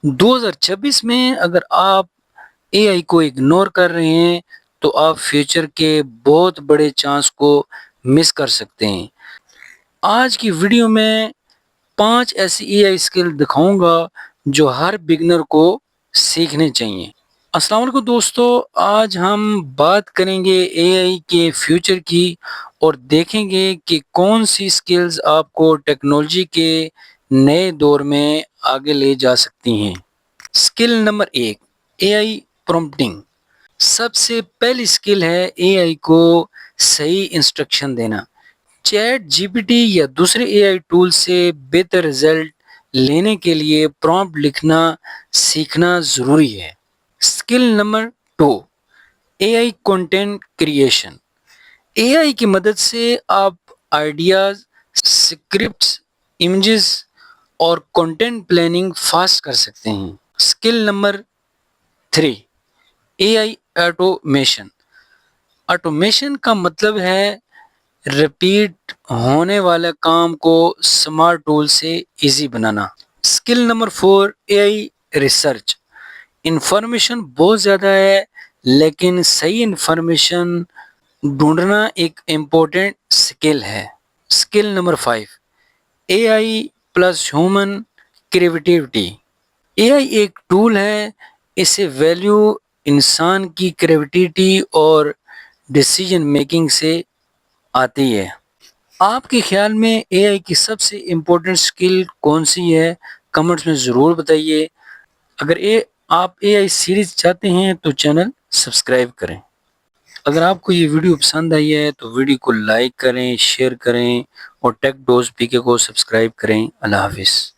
2026 میں اگر آپ اے آئی کو اگنور کر رہے ہیں تو آپ فیوچر کے بہت بڑے چانس کو مس کر سکتے ہیں۔ آج کی ویڈیو میں 5 ایسی اے آئی اسکل دکھاؤں گا جو ہر بگنر کو سیکھنے چاہیے۔ السلام علیکم دوستو، آج ہم بات کریں گے اے آئی کے فیوچر کی اور دیکھیں گے کہ کون سی اسکلز آپ کو ٹیکنالوجی کے نئے دور میں آگے لے جا سکتی ہیں۔ اسکل نمبر 1، اے آئی پرومپٹنگ۔ سب سے پہلی اسکل ہے اے آئی کو صحیح انسٹرکشن دینا۔ چیٹ جی پی ٹی یا دوسرے اے آئی ٹول سے بہتر رزلٹ لینے کے لیے پرومپٹ لکھنا سیکھنا ضروری ہے۔ اسکل نمبر 2، اے آئی کنٹینٹ کریشن۔ اے آئی کی مدد سے آپ آئیڈیاز، اسکرپٹس، امیجز اور کنٹینٹ پلاننگ فاسٹ کر سکتے ہیں۔ اسکل نمبر 3، اے آئی آٹومیشن۔ آٹومیشن کا مطلب ہے ریپیٹ ہونے والے کام کو سمارٹ ٹول سے easy banana. Skill number 4، a I research. Information بہت زیادہ ہے لیکن صحیح انفارمیشن ڈھونڈنا ایک امپورٹنٹ اسکل ہے۔ Skill number 5، a I plus human creativity. A I ایک ٹول ہے، اسے ویلیو انسان کی کریٹیوٹی اور ڈیسیجن میکنگ سے آتی ہے۔ آپ کے خیال میں اے آئی کی سب سے امپورٹنٹ اسکل کون سی ہے؟ کمنٹس میں ضرور بتائیے۔ اگر آپ اے آئی سیریز چاہتے ہیں تو چینل سبسکرائب کریں۔ اگر آپ کو یہ ویڈیو پسند آئی ہے تو ویڈیو کو لائک کریں، شیئر کریں اور ٹیک ڈوز پی کے کو سبسکرائب کریں۔ اللہ حافظ۔